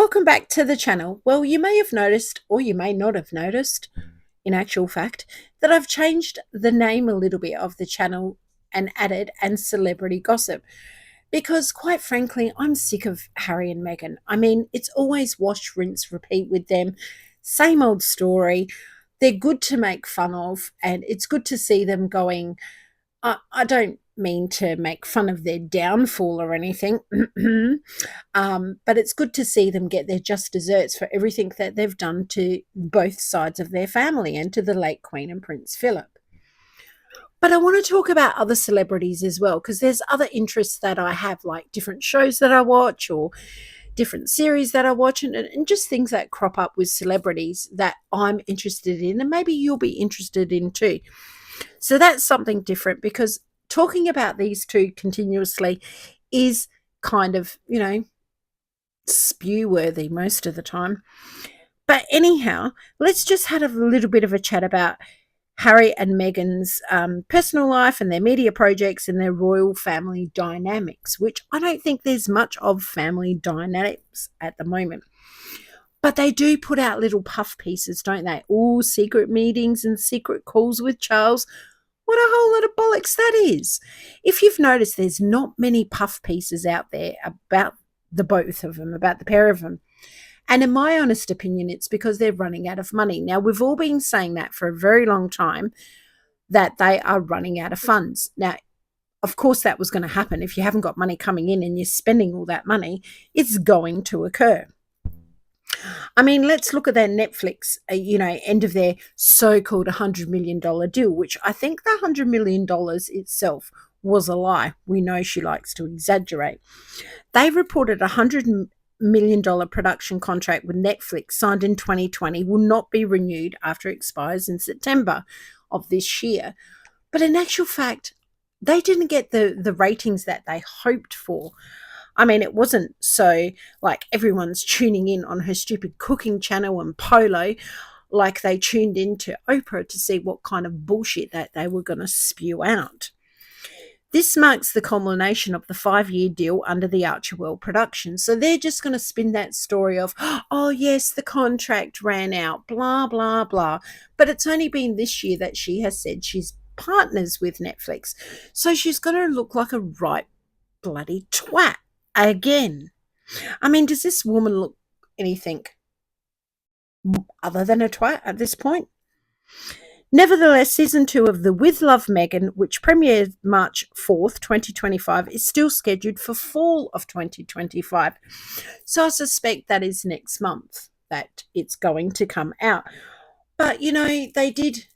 Welcome back to the channel. Well, you may have noticed, or you may not have noticed, in actual fact, that I've changed the name a little bit of the channel and added "and celebrity gossip" because, quite frankly, I'm sick of Harry and Meghan. I mean, it's always wash, rinse, repeat with them. Same old story. They're good to make fun of, and it's good to see them going. I don't mean to make fun of their downfall or anything, but it's good to see them get their just desserts for everything that they've done to both sides of their family and to the late Queen and Prince Philip. But I want to talk about other celebrities as well, because there's other interests that I have, like different shows that I watch or different series that I watch, and just things that crop up with celebrities that I'm interested in, and maybe you'll be interested in too. So that's something different, because talking about these two continuously is kind of, spew worthy most of the time. But anyhow, let's just have a little bit of a chat about Harry and Meghan's personal life and their media projects and their royal family dynamics, which I don't think there's much of family dynamics at the moment. But they do put out little puff pieces, don't they? All secret meetings and secret calls with Charles. What a whole lot of bollocks that is. If you've noticed, there's not many puff pieces out there about the both of them, about the pair of them. And in my honest opinion, it's because they're running out of money. Now, we've all been saying that for a very long time, that they are running out of funds. Now, of course, that was going to happen. If you haven't got money coming in and you're spending all that money, it's going to occur. I mean, let's look at their Netflix, end of their so-called $100 million deal, which I think the $100 million itself was a lie. We know she likes to exaggerate. They reported a $100 million production contract with Netflix signed in 2020 will not be renewed after it expires in September of this year. But in actual fact, they didn't get the ratings that they hoped for. I mean, it wasn't so like everyone's tuning in on her stupid cooking channel and Polo, like they tuned into Oprah to see what kind of bullshit that they were going to spew out. This marks the culmination of the 5-year deal under the Archewell production. So they're just going to spin that story of, oh, yes, the contract ran out, blah, blah, blah. But it's only been this year that she has said she's partners with Netflix. So she's going to look like a right bloody twat again. I mean, does this woman look anything other than a twat at this point? Nevertheless, season 2 of the With Love Meghan, which premiered March 4th, 2025, is still scheduled for fall of 2025. So I suspect that is next month that it's going to come out. But, they did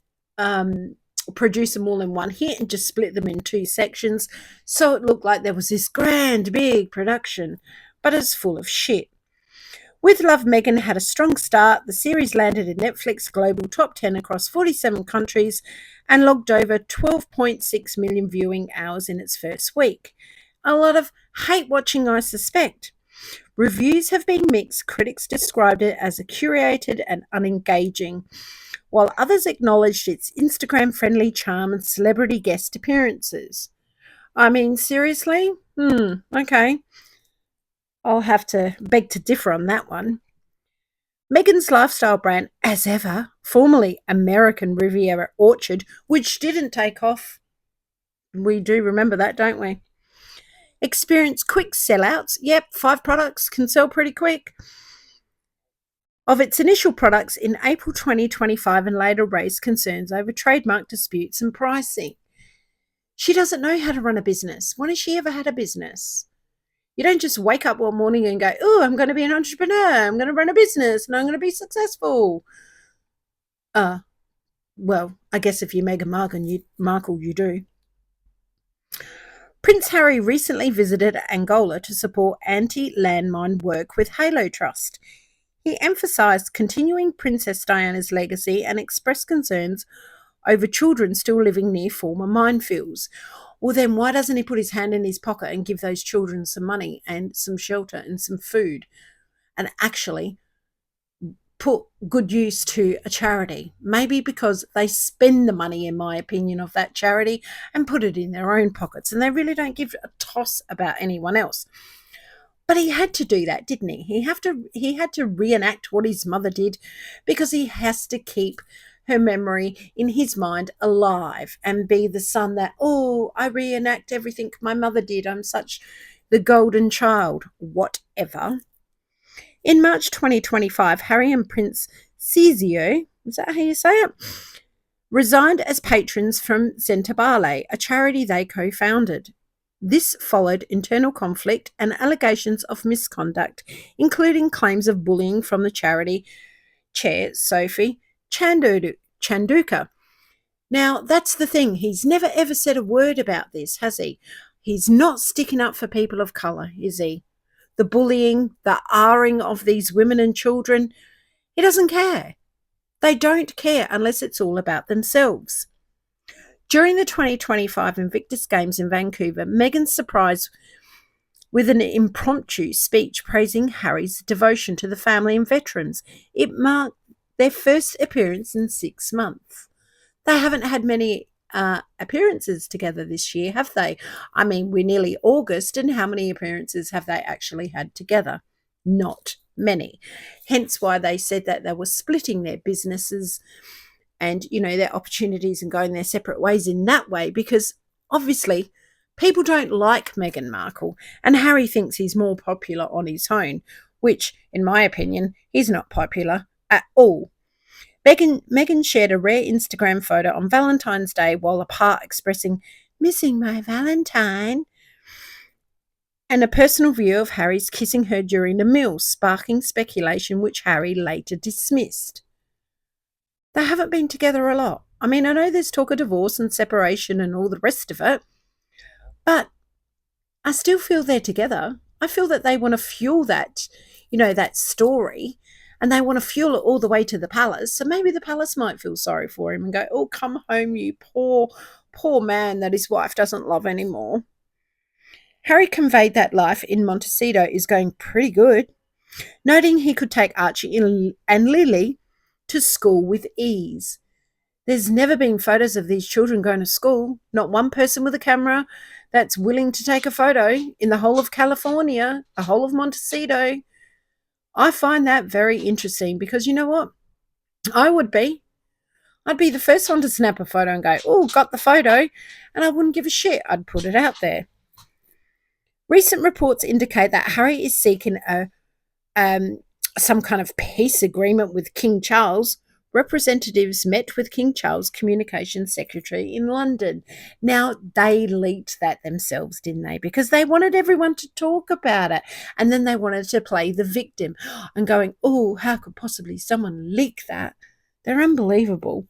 produce them all in one hit and just split them in 2 sections. So it looked like there was this grand, big production, but it's full of shit. With Love, Meghan had a strong start. The series landed in Netflix Global Top 10 across 47 countries and logged over 12.6 million viewing hours in its first week. A lot of hate watching, I suspect. Reviews have been mixed. Critics described it as curated and unengaging, while others acknowledged its Instagram-friendly charm and celebrity guest appearances. I mean, seriously? Okay. I'll have to beg to differ on that one. Meghan's lifestyle brand, as ever, formerly American Riviera Orchard, which didn't take off. We do remember that, don't we? Experienced quick sellouts. Yep, 5 products can sell pretty quick. Of its initial products in April 2025 and later raised concerns over trademark disputes and pricing. She doesn't know how to run a business. When has she ever had a business? You don't just wake up one morning and go, oh, I'm going to be an entrepreneur. I'm going to run a business and I'm going to be successful. Well, I guess if you're Meghan Markle, you do. Prince Harry recently visited Angola to support anti-landmine work with Halo Trust. He emphasised continuing Princess Diana's legacy and expressed concerns over children still living near former minefields. Well, then why doesn't he put his hand in his pocket and give those children some money and some shelter and some food and actually put good use to a charity? Maybe because they spend the money, in my opinion, of that charity and put it in their own pockets, and they really don't give a toss about anyone else. But he had to do that, didn't he? He had to reenact what his mother did because he has to keep her memory in his mind alive and be the son that, oh, I reenact everything my mother did. I'm such the golden child, whatever. In March 2025, Harry and Prince Cezio, is that how you say it? Resigned as patrons from Centabale, a charity they co-founded. This followed internal conflict and allegations of misconduct, including claims of bullying from the charity chair, Sophie Chanduka. Now, that's the thing. He's never ever said a word about this, has he? He's not sticking up for people of colour, is he? The bullying, the R-ing of these women and children, he doesn't care. They don't care unless it's all about themselves. During the 2025 Invictus Games in Vancouver, Meghan surprised with an impromptu speech praising Harry's devotion to the family and veterans. It marked their first appearance in 6 months. They haven't had many appearances together this year, have they? I mean, we're nearly August, and how many appearances have they actually had together? Not many. Hence why they said that they were splitting their businesses and, you know, their opportunities and going their separate ways in that way, because obviously people don't like Meghan Markle, and Harry thinks he's more popular on his own, which, in my opinion, he's not popular at all. Meghan shared a rare Instagram photo on Valentine's Day while apart, expressing, "Missing my Valentine," and a personal view of Harry's kissing her during the meal, sparking speculation which Harry later dismissed. They haven't been together a lot. I mean, I know there's talk of divorce and separation and all the rest of it, but I still feel they're together. I feel that they want to fuel that, you know, that story, and they want to fuel it all the way to the palace. So maybe the palace might feel sorry for him and go, oh, come home, you poor, poor man that his wife doesn't love anymore. Harry conveyed that life in Montecito is going pretty good, noting he could take Archie and Lily to school with ease. There's never been photos of these children going to school. Not one person with a camera that's willing to take a photo in the whole of California, the whole of Montecito. I find that very interesting because you know what? I'd be the first one to snap a photo and go, oh, got the photo, and I wouldn't give a shit. I'd put it out there. Recent reports indicate that Harry is seeking some kind of peace agreement with King Charles. Representatives met with King Charles' Communications Secretary in London. Now, they leaked that themselves, didn't they? Because they wanted everyone to talk about it. And then they wanted to play the victim and going, oh, how could possibly someone leak that? They're unbelievable.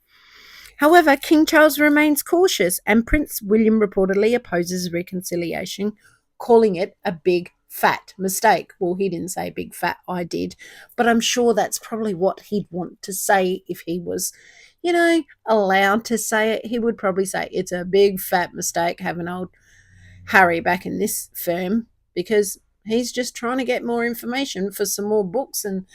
However, King Charles remains cautious, and Prince William reportedly opposes reconciliation, calling it a big fat mistake. Well, he didn't say big fat, I did, but I'm sure that's probably what he'd want to say if he was, you know, allowed to say it. He would probably say it's a big fat mistake having old Harry back in this firm, because he's just trying to get more information for some more books and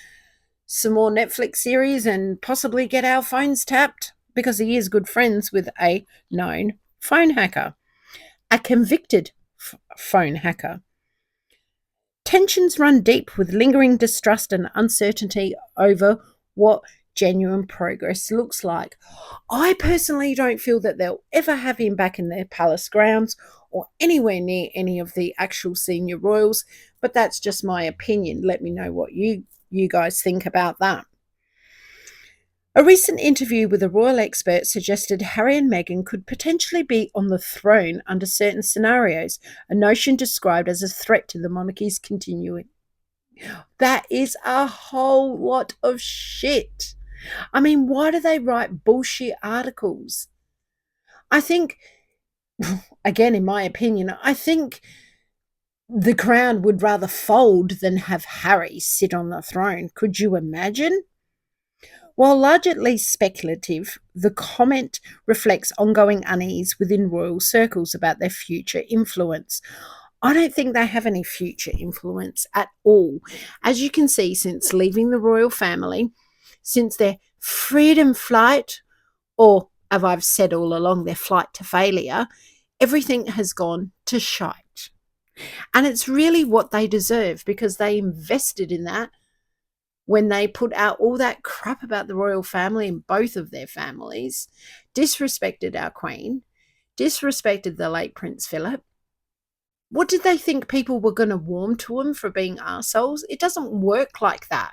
some more Netflix series and possibly get our phones tapped, because he is good friends with a known phone hacker, a convicted phone hacker. Tensions run deep with lingering distrust and uncertainty over what genuine progress looks like. I personally don't feel that they'll ever have him back in their palace grounds or anywhere near any of the actual senior royals, but that's just my opinion. Let me know what you guys think about that. A recent interview with a royal expert suggested Harry and Meghan could potentially be on the throne under certain scenarios, a notion described as a threat to the monarchy's continuing. That is a whole lot of shit. I mean, why do they write bullshit articles? I think, again, in my opinion, I think the crown would rather fold than have Harry sit on the throne. Could you imagine? While largely speculative, the comment reflects ongoing unease within royal circles about their future influence. I don't think they have any future influence at all. As you can see, since leaving the royal family, since their freedom flight, or as I've said all along, their flight to failure, everything has gone to shite. And it's really what they deserve because they invested in that when they put out all that crap about the royal family and both of their families, disrespected our Queen, disrespected the late Prince Philip. What did they think people were going to warm to them for being arseholes? It doesn't work like that.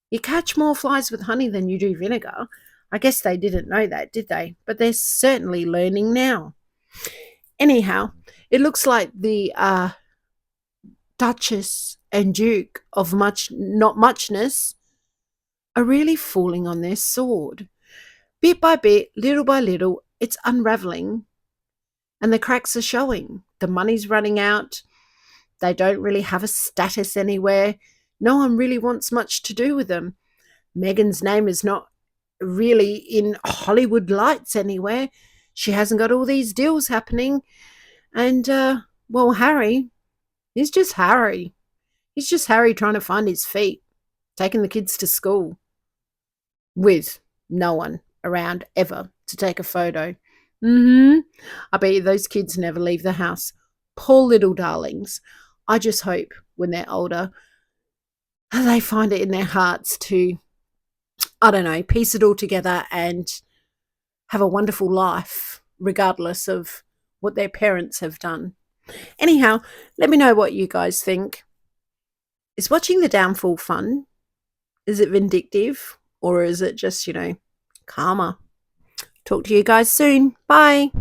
You catch more flies with honey than you do vinegar. I guess they didn't know that, did they? But they're certainly learning now. Anyhow, it looks like the Duchess and Duke of not muchness are really falling on their sword. Bit by bit, little by little, it's unraveling and the cracks are showing. The money's running out. They don't really have a status anywhere. No one really wants much to do with them. Meghan's name is not really in Hollywood lights anywhere. She hasn't got all these deals happening. And, well, Harry, he's just Harry. He's just Harry trying to find his feet, taking the kids to school with no one around ever to take a photo. I bet you those kids never leave the house. Poor little darlings. I just hope when they're older, they find it in their hearts to, I don't know, piece it all together and have a wonderful life, regardless of what their parents have done. Anyhow, let me know what you guys think. Is watching the downfall fun? Is it vindictive? Or is it just, karma? Talk to you guys soon. Bye.